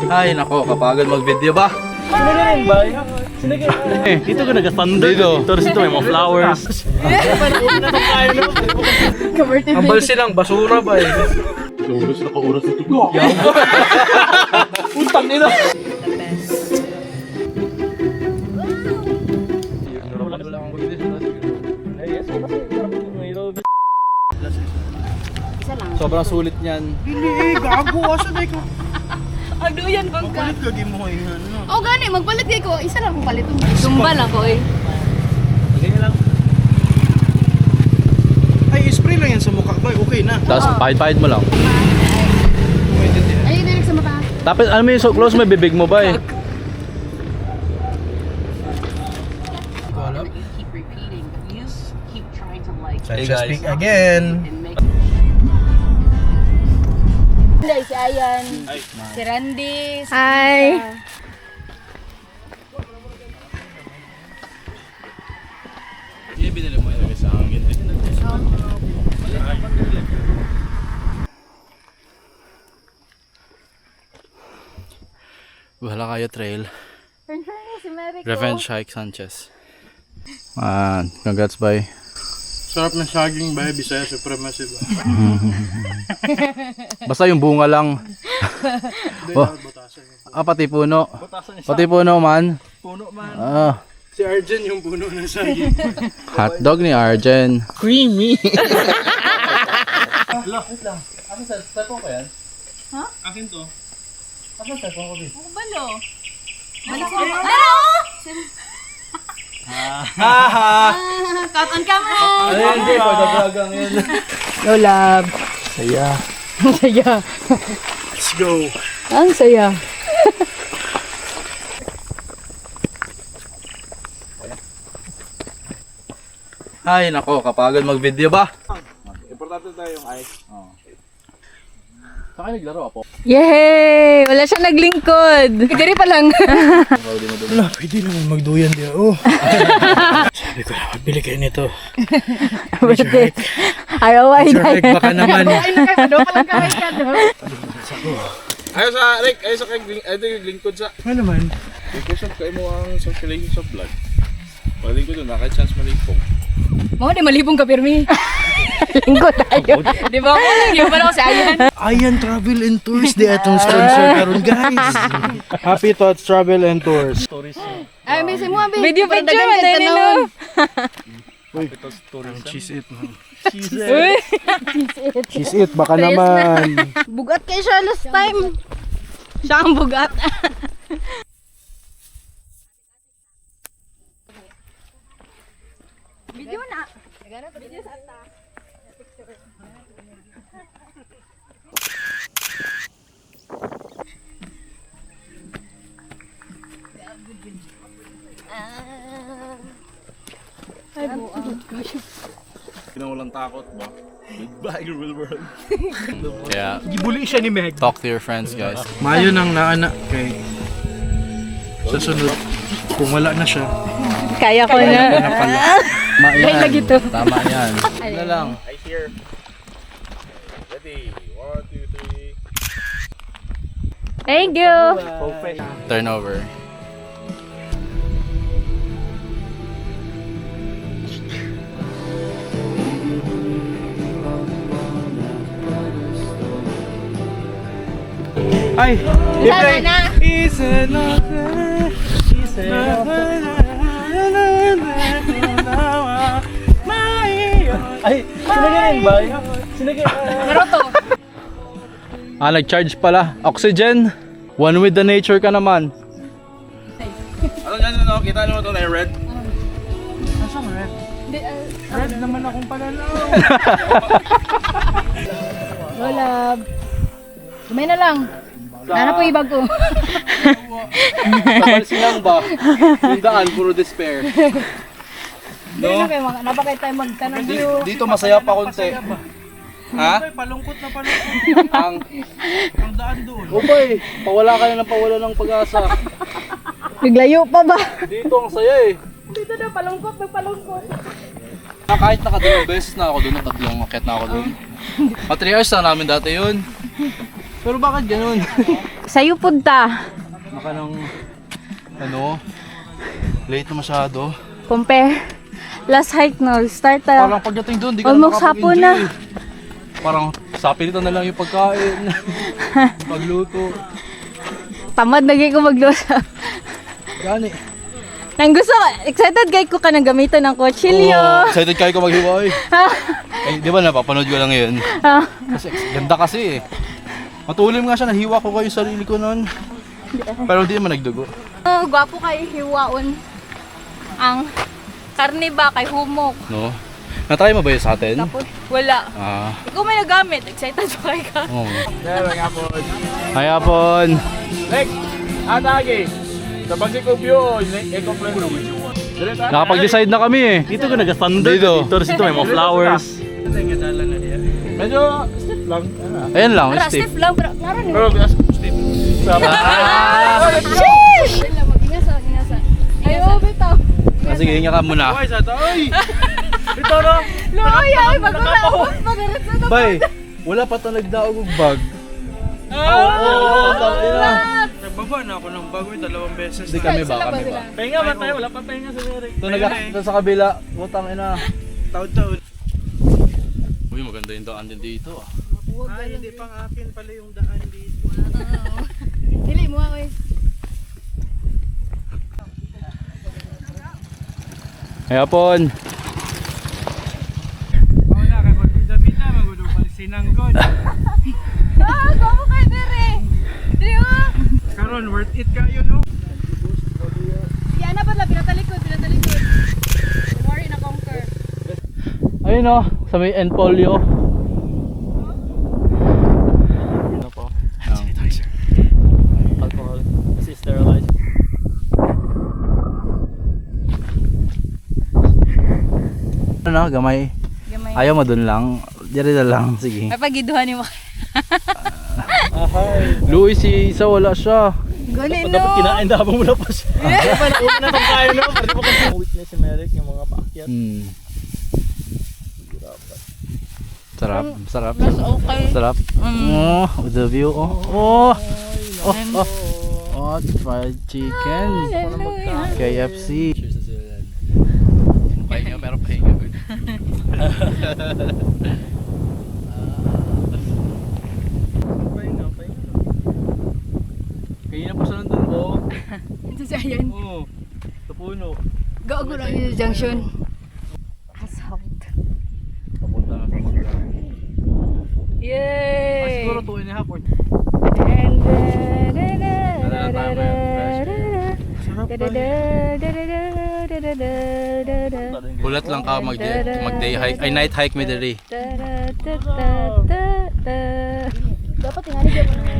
Ay nako, kapagod mag-video ba? Sinagayin ba? Sinagayin. Dito ka nag-thunder. Dito may mga flowers. Ang balsi lang, basura ba eh. Oras na ka-oras ito ko. Utang nila. Sobrang sulit niyan. Dili gago asa na ko. Agduyan bang ka? Palit lagi mo yan. Oh, gani, magpalit kayo ko. Isa lang kong palit. Tumbal ako eh. Ay, spray lang yan sa mukha ba? Okay na. Tapos pahid-pahid mo lang. Ayun, direct sa mata. Tapos alam mo yung so close may bibig mo ba eh. Keep repeating. You just keep trying to like Hey guys. Speak again. and make Hindi, si Ayan. Si Randy. Si Hi. Tita. Yung binili mo yun sa hangin. Wala kayo trail. Si Mary ko. Revenge Hike Sanchez. Man, congrats bye. Sarap ng saging ba? Bisaya supremacy ba? Basta yung bunga lang. Oh. Pati puno. Pati puno man. Puno man. Ah, Si Arjen yung puno ng saging. hotdog ni Arjen. Creamy. Akin sa cellphone ko yan? Akin to. Akin sa cellphone ko din. Ako balo. Balik sa mata. Ano? Cut on camera. Ano yun, Jay? Pagdabragang yun. No love. Saya. Ang saya. Let's go. Ang saya. Ay nako, kapagod mag-video ba? Importante tayo yung ice. Saan kayo naglaro ako? Yay! Wala siya naglingkod. Diri pa lang. Wala, pwede naman magduyan diya. Oh. Sabi ko na, magbili kayo nito. Birthday. Araway Sure, na Rick, baka naman. Ayos sa Rick, ayos sa kay lingkod sa. Ano naman? Because of kayo mo ang circulation sa blood. Malingkod doon, naka-chance malipong. Mga di malibong ka, Pirmi. lingkod tayo. Di ba ako lang yun? Parang si Ayan. Ayan Travel and Tours di atong sponsor karon guys. Happy Thoughts Travel and Tours. Ay, may mo, abi. Video Para picture dagan mo ka tayo nilo. tanawon. Cheese it man. Uy. Cheese it baka naman. Bugat kayo siya last time. Siya ang bugat. Video na. Video sa ata. Pinawalang takot ba? Goodbye, real world. Kaya, Gibuli siya ni Meg. talk to your friends guys. Mayo nang naana kay sa sunod kung wala na siya. Kaya ko na. Tama yan. lagi to. Tama yan. Ano lang. I hear. Ready? 1, 2, 3. Thank you. Turnover. Ay, Sana na. is another. Is Ay, sinagayin ba? Sinagayin. Naruto. Nag-charge pala. Oxygen. One with the nature ka naman. Ano yan, ano? Kita nyo ito na yung red? Red naman akong pananaw. Wala. Kumay na lang. Ano po ibag ko? Sabal silang ba? Yung daan, puro despair. No? Napakay tayo magtanong view. Dito masaya pa konti. Ha? Palungkot na palungkot. Ang Ang daan doon. Ubay, pawala ka na ng pawala ng pag-asa. Naglayo pa ba? Dito ang saya eh. Dito na, palungkot, magpalungkot. Kahit nakadalawang beses na ako doon, tatlong akit na ako doon. 3 hours na namin dati yun. Pero bakit ganun? Sa'yo punta. Baka nang, late na masyado. Compare. Last hike no, start na. Parang pagdating doon, di ka na Almost hapon makapag-enjoy. na. Parang sapilitan na lang yung pagkain. Pagluto. Tamad na gay ko magluto. Gani. Nang gusto, excited gay ko ka nang gamitan ng kutsilyo. Excited kayo ko maghiwa eh. Di ba napapanood ko lang yun? Kasi ganda kasi eh. Matulim nga siya, nahiwa ko kayo yung sarili ko noon. Pero hindi naman nagdugo. Gwapo kay hiwaon. Ang karne ba kay humok. No? Natry mo ba yun sa atin? Tapos wala. Ah. Ikaw may nagamit, excited ba kay ka? Oo. Meron nga po. Hi, Apon! Next! Atake! Sa Pasig of View, i-complain mo. Nakapag-decide na kami eh. Dito ka nag-standard. Dito. Dito may mga flowers. Medyo stiff lang. Ayan lang, Para Steve. stiff lang, pero naroon Pero bilas stiff. Sheesh! Wala, mag-ingasa, ingasa. Ayaw, bitaw. Sige, hinga ka muna. Ay, sa taoy! Ito no! Loy, ay, magkakapos, magaritsa na. Bay, wala pa ito nagdaog og bag. Nagbaba na ako ng bago 2 beses. Hindi kami ba? Kami ba? Pahinga ba tayo? Wala pa pahinga sa Eric. Ito sa kabila. Butang ina. Taon-taon. Uy, maganda yung daan din dito ah. Ay, hindi pang akin pala yung daan dito. Dili mo, oy. Hey, Apon! Wala ka kung bida-bida, magulo pa sinanggod. Gwapo kay Dere. Dere oh. Karon, worth it kayo no? Yan na ba la, pinatalikod. Worry na conquer. Ayun oh, sa may Enpolio. Ano po? Alcohol. Kasi sterilized. Ano na, gamay. Gamay. Ayaw mo dun lang. Diri na lang, sige. May pagiduhan ni mo. Louis, si Isa wala siya. Gunin Dapat no. kinain na habang wala pa siya. Dapat nauna na itong kain no? Pwede mo kang weakness si Merrick, yung mga paakyat. Sarap, sarap. Mas okay. Sarap. Oh, with the view. Oh, fried chicken. KFC. Cheers sa sila. Pahinga, pero pahinga. Kaya pa siya nandun po. Ito siya yan. Oo. Sa puno. Gago lang yung junction. Assault. Papunta na sa Magdala. Yay! Siguro 2.5 or Bulat lang ka mag-day hike. Ay, night hike may dali. Dapat tinganig ako na.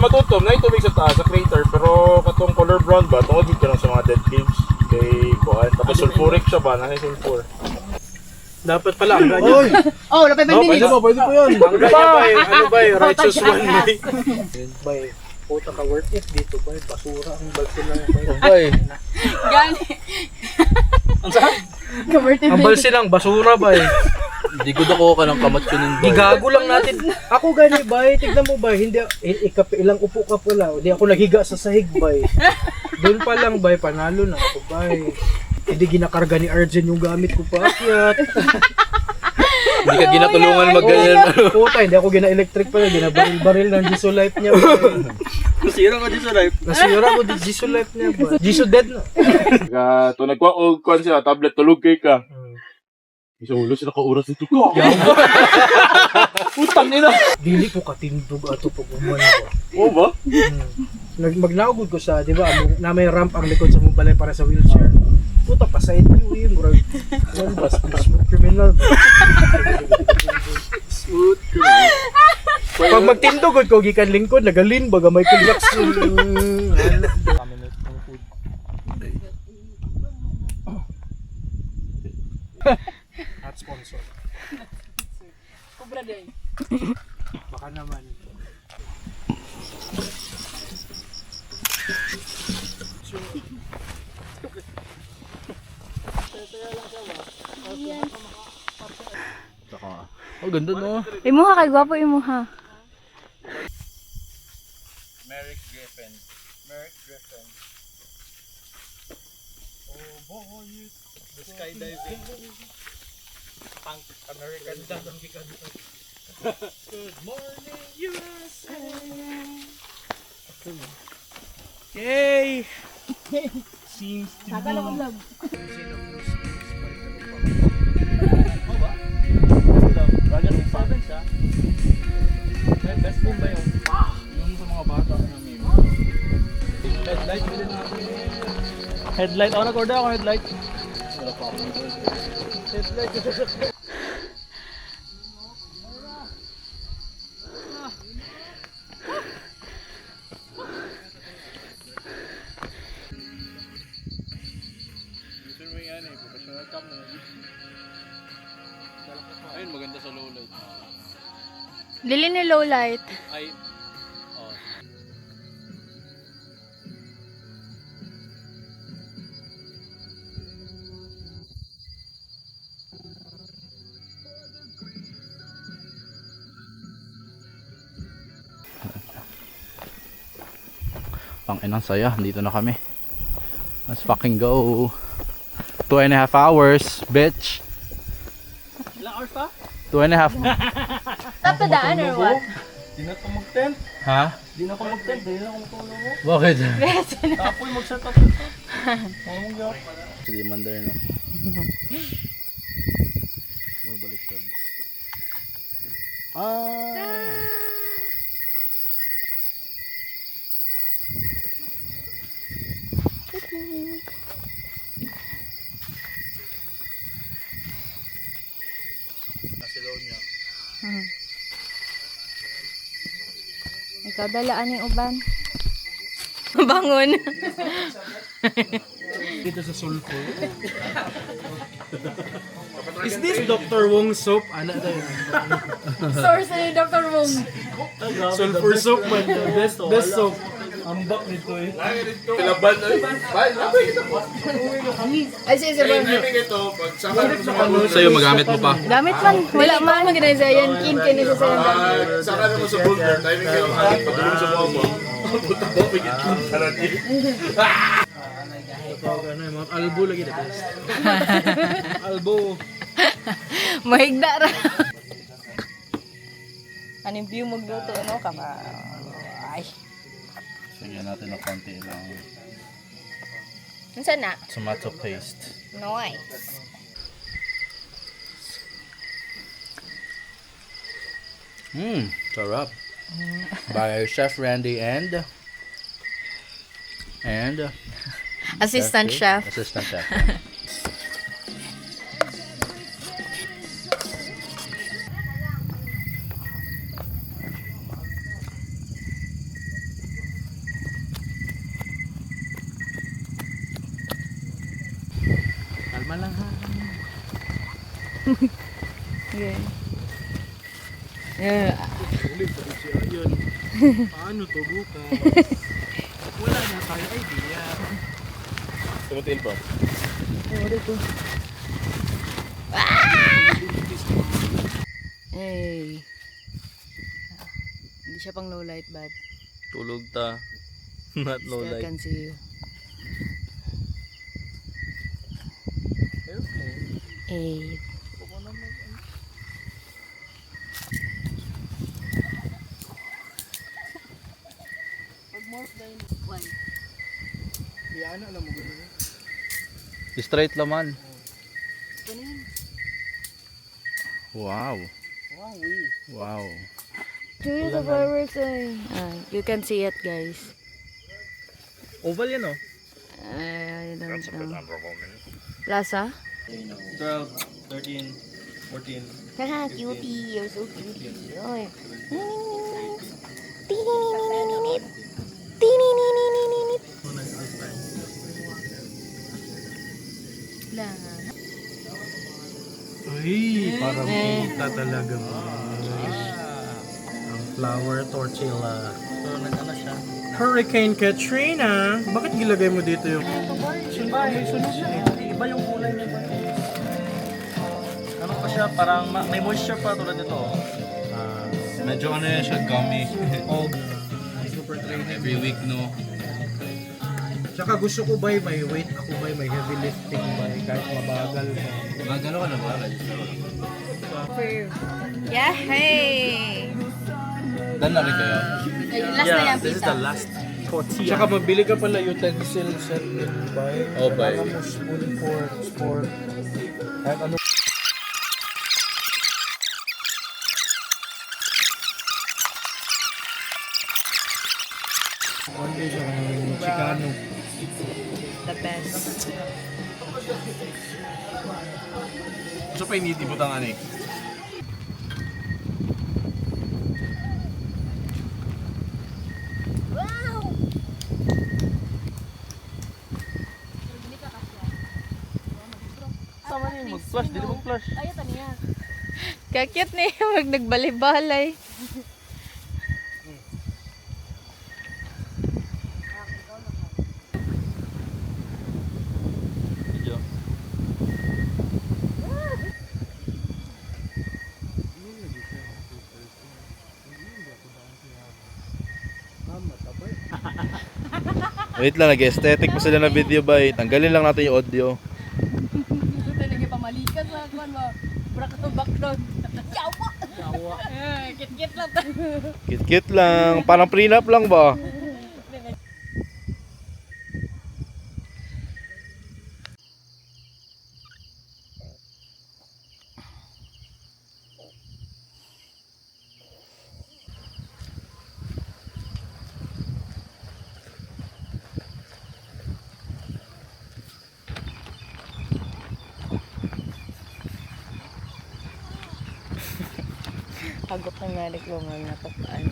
Matutom na yung tubig sa taas, sa crater, pero katong color brown ba, tungod dito lang sa mga dead leaves. Kay Kuan, tapos sulfuric siya ba, nasa sulfur. Dapat pala ang ganyan. Oh, wala pa 5 minutes. Pwede po yun. Ang ganyan ba ano ba righteous one bay. Bay, puta ka worth it dito bay, basura ang balso lang bay. Bay. Gani. Ang balso lang, basura bay. Hindi ko dako ka ng kamat ko nun. Igago lang natin. Ako gani bay, tignan mo bay, hindi ilang upo ka pala. Hindi ako naghiga sa sahig bay. Doon pa lang bay, panalo na ako bay. Hindi ginakarga ni Arjen yung gamit ko paakyat. Hindi ka ginatulungan mag-ganyan. Puta, hindi ako gina-electric pala, ginabaril-baril ng Jisoo Life niya bay. Nasira ko dito sa life. Nasira ko di Jisoo Life niya bay. Jisoo dead na. To nagkuha og kuan siya, tablet tulog kay ka. Isulo sila ka oras dito ko. Putang ina. Dili ko katindog ato pag umano ko. Oo ba? Magnaugod ko sa, di ba, na may ramp ang likod sa mong balay para sa wheelchair. Puta, pasayad ko yun, bro. Yan ba, smooth criminal. Smooth. Pag magtindog ko, gikan lingkod, nagalin, baga Michael Jackson. Baka naman. Saka, oh ganda no. Imuha kay gwapo imuha. Merrick Griffin. Oh boy, the skydiving. Pang American dad ang gikanto. Good morning, USA! Yay! Seems to be... Ragat ng province ha. Best move ba yun? Yung sa mga bata na meme. Headlight bilhin natin. Headlight. Ako nag-order ako headlight. Wala pa akong gold. Gusto mo yan eh, professional cam na. Ayun, maganda sa low light. Dili ni low light. Ay, oh. Inang saya, dito na kami. Let's fucking go. 2.5 hours, bitch. Ilang hours pa? 2.5. Stop the daan or what? Di na ito mag-tent. Ha? Di na ako mag-tent. Di na ako matulog mo. Bakit? Apoy mag-set up. Mamang gap. Sige, mandar no. Baliktad. Ikaw dalaan yung uban. Bangon. Dito sa sulfur. Is this Dr. Wong soap? Ano tayo? Source ni Dr. Wong. Sulfur soap man. Best soap. Ang bak nito eh. Pilaban na yun. Bye, labay kita po. Ay, sige, Naming ito, pag saka Sa'yo, magamit mo pa. Gamit man. Wala man. Maganda sa yan. Kin sa sayan. saka naman sa boulder, timing kayo ang pagulong sa buwan mo. Puta mo, pigit lang taran yun. Ano yung mga albo lagi na best. Albo. Mahigda ra. Anong view magluto, no? Ay. Lagyan natin ng konti lang. Nasaan na? Tomato paste. Nice. Sarap. By Chef Randy and Assistant chef. Assistant chef. Kalma lang ha. Good. Yeah. Ulit, sabi siya yun. Paano to bukas? Wala na tayo idea. Tumutin pa. Hey. Hindi siya pang low light, bad. Tulog ta. Not low Still light. can see you. Hey. Yan, alam mo gano'n. Straight laman. Wow. Wow. Dude, the fireworks you can see it, guys. Oval yan oh. I don't know. Plaza? 12, 13, 14. Haha, cutie. You're so cutie. Oy. Ay, parang kita talaga. flower tortilla. So, nag-ano siya. Hurricane Katrina! Bakit gilagay mo dito yung... Sunog siya eh. Iba yung kulay niya ba? Ano pa siya, parang may moisture pa tulad nito. Medyo ano yan siya, gummy. Oh, super training. Every week, no? Tsaka gusto ko ba may weight ako ba may heavy lifting ba kahit mabagal mo. Gagano ka na ba? Yeah, hey! Dan na rin kayo? Last na yan, This is pita. the last tortilla. Tsaka mabili ka pala utensils and buy. Oh, buy. Kailangan mo spoon, fork. Kahit ano. One day siya ng Chicano. The best. Gusto pa initi mo tangan eh. Sama niyo mag-flash, dili mag-flash. Kakit na yung mag nagbalay-balay. Video. Wait lang, nag-aesthetic pa sila na video ba eh. Tanggalin lang natin yung audio. Ito talaga pamalikas sa kwan mo. Background. Yawa! Yawa. Kit-kit lang. Kit-kit lang. Parang prenup lang ba? Agok ng narik ko nga natapaan.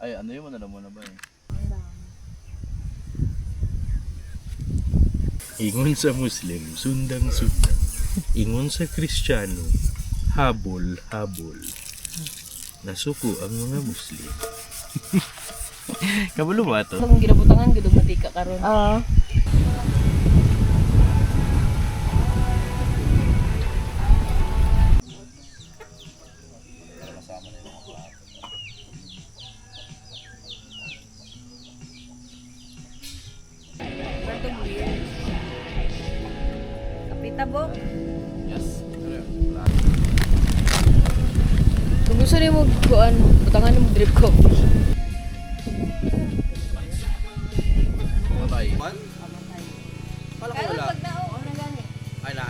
Ay, ano yun? Alam mo na ba eh? Ingon sa Muslim, sundang-sundang. Ingon sa Kristiyano, habol-habol. Nasuko ang mga Muslim. Kabalo ba ito? Kung ginabutangan, gudong matika karon. Kapita bo. Yes. Kung gusto niyo mo kuan, butangan mo drip ko. Matay. Man? Pala ko wala. Ay, na.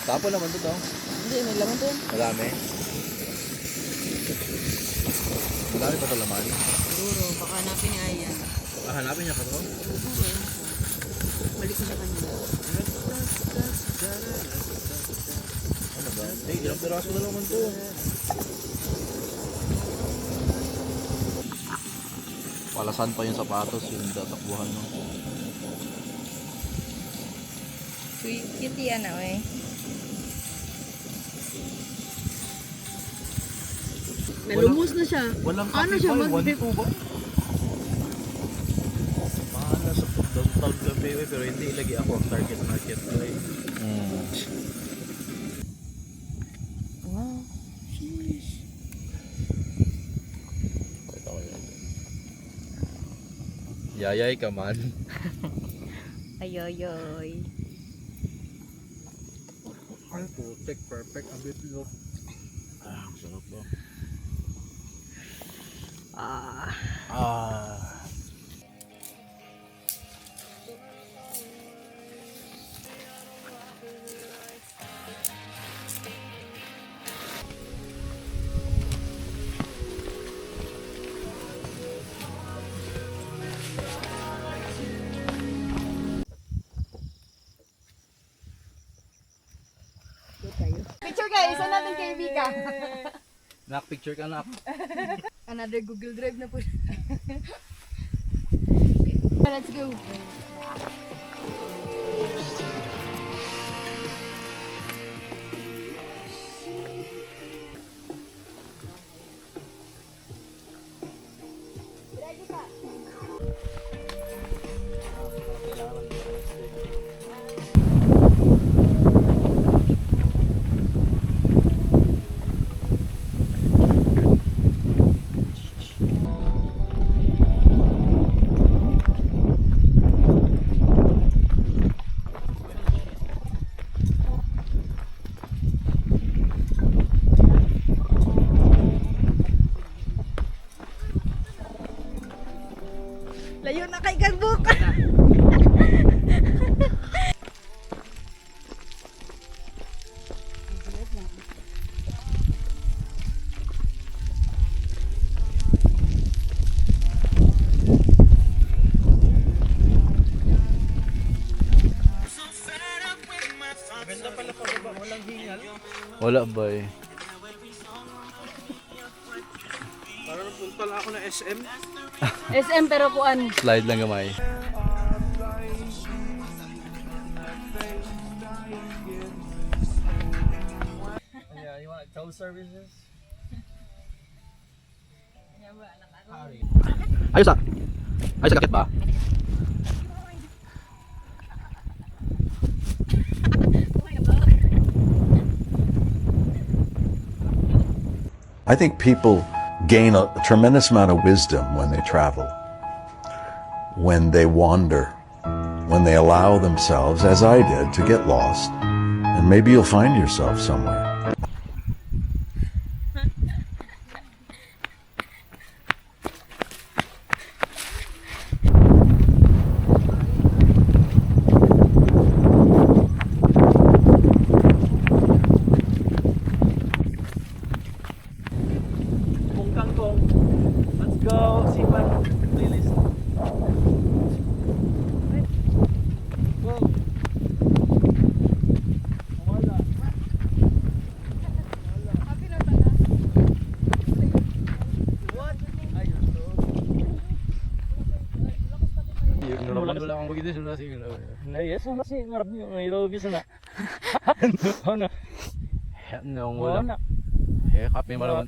Tapo naman to daw. Hindi, may laman to yan. Madami. Madami pa ito laman. Siguro, baka hanapin ni Ayan. Ah, hanapin niya pa to? Balik ko sa kanya. Ano ba? Eh, ilang piraso na naman to. Palasan pa yung sapatos, yung tatakbuhan mo. Sweet kitty yan eh. Nalumos na siya. Walang Ano kape siya, ba? mag-drip? 1-2 ba? Mahal na sa downtown cafe eh, pero hindi lagi ako ang target market ko eh. Wow. Yayay ka man. Ayoyoy. Ay, putik, perfect. Ang beauty look. Ah, ang sarap ba? Picture guys, isa natin kay Vika. Nak-picture ka na. Another Google Drive na po. Let's go. Layo na kay Kagbuk. Wala ba eh. Parang punta lang ako ng SM. SM pero kuan. Slide lang gamay. Yeah, you want tow services? Ayos ah. Ayos kakit ba? I think people gain a tremendous amount of wisdom when they travel, when they wander, when they allow themselves, as I did, to get lost, and maybe you'll find yourself somewhere. Kung kangkong. Let's go. Sipan. Playlist. Go. Wala. What? Ayun to. Wala akong begitu sudah sih. Yes, masih ngarap yung ilo bisa na. Ano? Nung Wala wala. na. Eh, kape malaman.